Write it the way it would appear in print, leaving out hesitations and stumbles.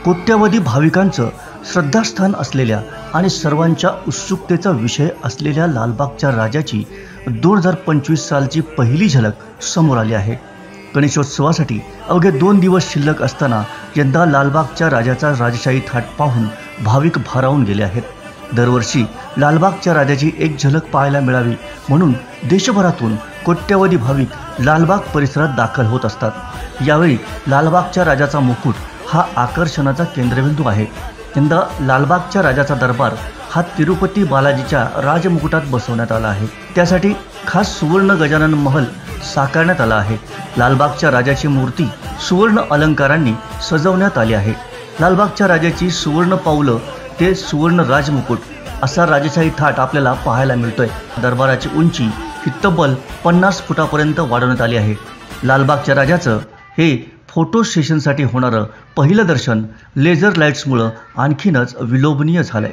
कोट्यवधी भाविकांचं श्रद्धास्थान असलेल्या आणि सर्वांच्या उत्सुकतेचा विषय असलेल्या लालबागच्या राजाची 2025 सालची पहिली झलक समोर आली आहे। गणेशोत्सवासाठी अवघे 2 दिवस शिल्लक असताना यंदा लालबागच्या राजाचा राजशाही थाट पाहून भाविक भारावून गेले आहेत। दरवर्षी लालबागच्या राजाची एक झलक पाहायला मिळावी म्हणून देशभरातून कोट्यवधी भाविक लालबाग परिसरात दाखल होत असतात। यावेळी लालबागच्या राजाचा मुकुट हा आकर्षणाचा केंद्रबिंदू आहे। यंदा लालबागच्या राजाचा दरबार हा तिरुपती बालाजीच्या राजमुकुटात बसवण्यात आला आहे। त्यासाठी खास सुवर्ण गजानन महल साकारण्यात आला आहे। लालबागच्या राजाची मूर्ती सुवर्ण अलंकारांनी सजवण्यात आली आहे। लालबागच्या राजाची सुवर्ण पावलं ते सुवर्ण राजमुकुट असा राजशाही थाट आपल्याला पाहायला मिळतोय। दरबाराची उंची ही तब्बल 50 फुटापर्यंत वाढवण्यात आली आहे। लालबागच्या राजाचं हे फोटो सेशनसाठी होणारं पहिलं दर्शन लेझर लाईट्समुळे आणखीनच विलोभनीय झालंय।